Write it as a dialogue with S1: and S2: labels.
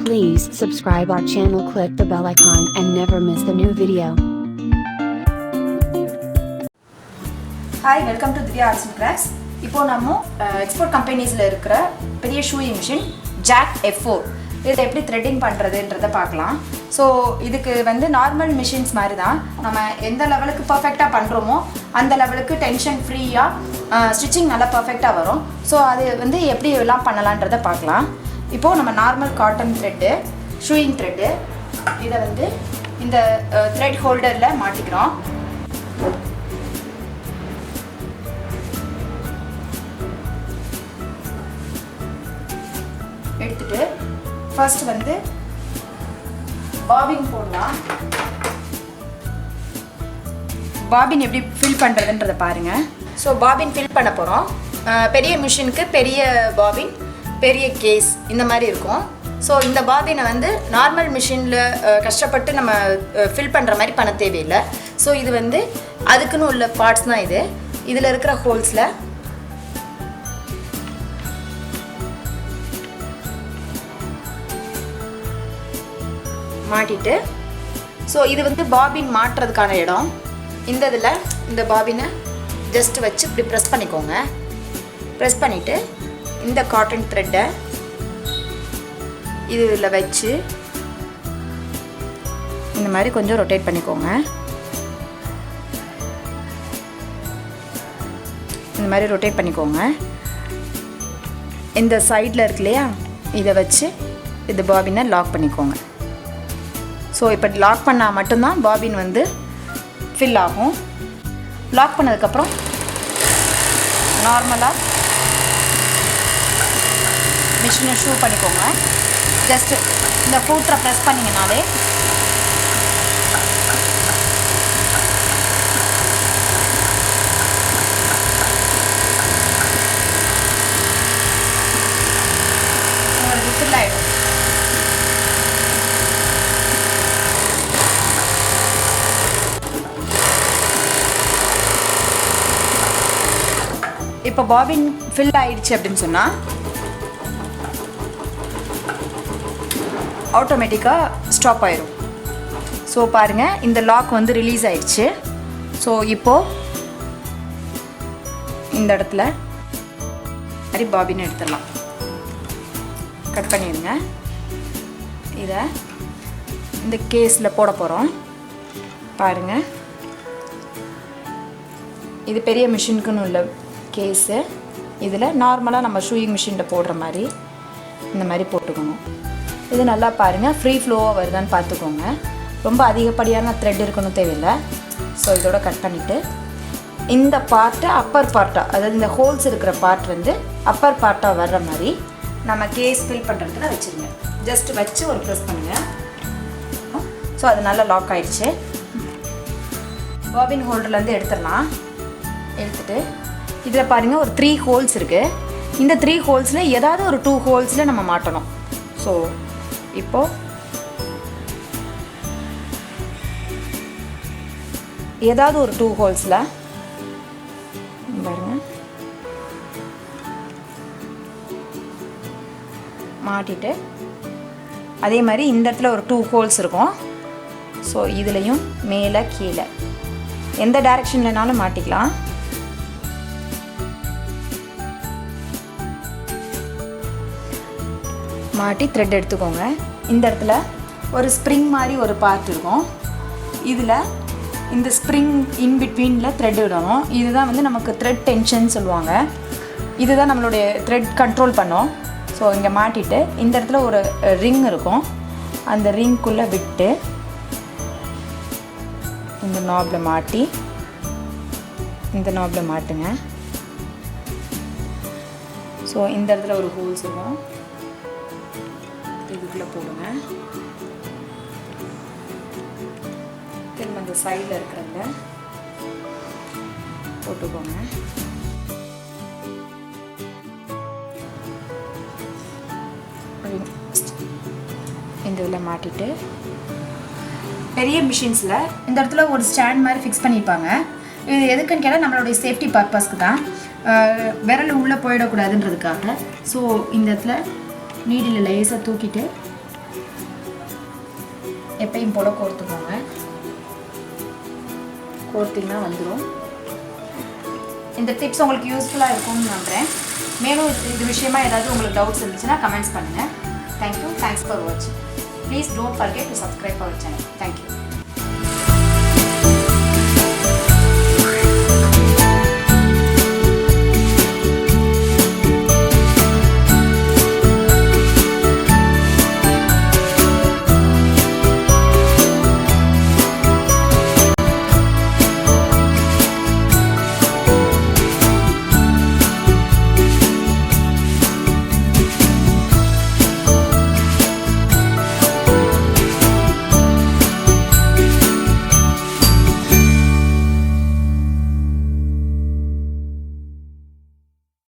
S1: Please subscribe our channel, click the bell icon and never miss the new video.
S2: Hi, welcome to Dhivya Vijay. இப்போ நம்ம export கம்பெனிஸ்ல இருக்கிற பெரிய showing machine jack F4 இதை எப்படி threading பண்றதுன்றதை பார்க்கலாம். So இதுக்கு வந்து நார்மல் மிஷின்ஸ் மாதிரி தான் நம்ம எந்த லெவலுக்கு பர்ஃபெக்டாக பண்ணுறோமோ அந்த லெவலுக்கு டென்ஷன் ஃப்ரீயாக ஸ்டிச்சிங் நல்லா பர்ஃபெக்டாக வரும். ஸோ அது வந்து எப்படி எல்லாம் பண்ணலான்றதை பார்க்கலாம். இப்போது நம்ம normal cotton thread showing thread இதை வந்து இந்த த்ரெட் ஹோல்டரில் மாட்டிக்கிறோம். எடுத்துட்டு ஃபர்ஸ்ட் வந்து பாபின் போடலாம். பாபின் எப்படி ஃபில் பண்ணுறதுன்றதை பாருங்கள். ஸோ பாபின் ஃபில் பண்ண போகிறோம். பெரிய மிஷினுக்கு பெரிய பாபின், பெரிய கேஸ் இந்த மாதிரி இருக்கும். ஸோ இந்த பாபினை வந்து நார்மல் மிஷினில் கஷ்டப்பட்டு நம்ம ஃபில் பண்ணுற மாதிரி பண்ண தேவையில்லை. ஸோ இது வந்து அதுக்குன்னு உள்ள பார்ட்ஸ் தான் இது. இதில் இருக்கிற ஹோல்ஸில் மாட்டிட்டு, ஸோ இது வந்து பாபின் மாட்டுறதுக்கான இடம். இந்த இதில் இந்த பாபினை ஜஸ்ட் வச்சு இப்படி ப்ரெஸ் பண்ணிக்கோங்க. ப்ரெஸ் பண்ணிவிட்டு இந்த காட்டன் த்ரெட்டை இதில் வச்சு இந்த மாதிரி கொஞ்சம் ரொட்டேட் பண்ணிக்கோங்க. இந்த மாதிரி ரொட்டேட் பண்ணிக்கோங்க. இந்த சைடில் இருக்கு இல்லையா, இதை வச்சு இந்த பாபினை லாக் பண்ணிக்கோங்க. ஸோ இப்போ லாக் பண்ணால் மட்டும்தான் பாபின் வந்து ஃபில் ஆகும். லாக் பண்ணதுக்கப்புறம் நார்மலாக மிஷினை ஷூ பண்ணிக்கோங்க. ஜஸ்ட்டு இந்த ஃபூட்டரை ப்ரெஸ் பண்ணிங்கனாலே உங்களுக்கு ஃபில் ஆகிடும். இப்போ பாபின் ஃபில் ஆயிடுச்சு அப்படின்னு சொன்னால் ஆட்டோமேட்டிக்காக ஸ்டாப் ஆயிடும். ஸோ பாருங்கள், இந்த லாக் வந்து ரிலீஸ் ஆயிடுச்சு. ஸோ இப்போது இந்த இடத்துல மாதிரி பாபின் எடுத்துடலாம். கட் பண்ணிடுங்க. இதை இந்த கேஸில் போட போகிறோம். பாருங்கள், இது பெரிய மிஷினுக்குன்னு உள்ள கேஸு. இதில் நார்மலாக நம்ம ஷூயிங் மிஷினில் போடுற மாதிரி இந்த மாதிரி போட்டுக்கணும். இது நல்லா பாருங்கள், ஃப்ரீ ஃப்ளோவாக வருதான்னு பார்த்துக்கோங்க. ரொம்ப அதிகப்படியான த்ரெட் இருக்கணும் தேவையில்லை. ஸோ இதோட கட் பண்ணிவிட்டு இந்த பார்ட்டை அப்பர் பார்ட்டாக, அதாவது இந்த ஹோல்ஸ் இருக்கிற பார்ட் வந்து அப்பர் பார்ட்டாக வர்ற மாதிரி நம்ம கேஸ் ஃபில் பண்ணுறதுக்கு வச்சுருங்க. ஜஸ்ட் வச்சு ஒரு ப்ரெஸ் பண்ணுங்கள். ஸோ அது நல்லா லாக் ஆகிடுச்சு. பாபின் ஹோல்டர்லேருந்து எடுத்துடலாம். எடுத்துகிட்டு இதில் பாருங்கள், ஒரு 3 ஹோல்ஸ் இருக்குது. இந்த 3 ஹோல்ஸில் ஏதாவது ஒரு 2 ஹோல்ஸில் நம்ம மாட்டணும். ஸோ இப்போது ஏதாவது ஒரு 2 ஹோல்ஸில் பாருங்கள் மாட்டிட்டு, அதே மாதிரி இந்த இடத்துல ஒரு 2 ஹோல்ஸ் இருக்கும். ஸோ இதுலேயும் மேலே கீழே எந்த டைரெக்ஷன்லனாலும் மாட்டிக்கலாம். மாட்டி த்ரெட் எடுத்துக்கோங்க. இந்த இடத்துல ஒரு ஸ்ப்ரிங் மாதிரி ஒரு பார்ட் இருக்கும். இதில் இந்த ஸ்ப்ரிங் இன் பிட்வீனில் த்ரெட் விடணும். இதுதான் வந்து நமக்கு த்ரெட் டென்ஷன் சொல்லுவாங்க. இதுதான் நம்மளுடைய த்ரெட் கண்ட்ரோல் பண்ணோம். ஸோ இங்கே மாட்டிட்டு இந்த இடத்துல ஒரு ரிங் இருக்கும். அந்த ரிங்குள்ளே விட்டு இந்த நாபில் மாட்டி இந்த நாபில் மாட்டுங்க. ஸோ இந்த இடத்துல ஒரு ஹோல்ஸ் இருக்கும். இதுக்குள்ளே போடுங்க. திரும்ப அந்த சைடில் இருக்கிறத போட்டுக்கோங்க. இந்த இதில் மாட்டிட்டு பெரிய மிஷின்ஸில் இந்த இடத்துல ஒரு ஸ்டாண்ட் மாதிரி ஃபிக்ஸ் பண்ணியிருப்பாங்க. இது எதுக்குன்னு கேட்டால் நம்மளுடைய சேஃப்டி பர்பஸ்க்கு தான், விரல் உள்ளே போயிடக்கூடாதுன்றதுக்காக. ஸோ இந்த இடத்துல நீடில் லேசாக தூக்கிட்டு எப்பயும் போல் கோர்த்துக்கோங்க. கோர்த்திங்கன்னா வந்துடும். இந்த டிப்ஸ் உங்களுக்கு யூஸ்ஃபுல்லாக இருக்கும்னு நம்புகிறேன். மேலும் இது விஷயமா ஏதாவது உங்களுக்கு டவுட்ஸ் இருந்துச்சுன்னா கமெண்ட்ஸ் பண்ணுங்கள். தேங்க்யூ. தேங்க்ஸ் ஃபார் வாட்சிங். Please don't forget to subscribe our channel. Thank you.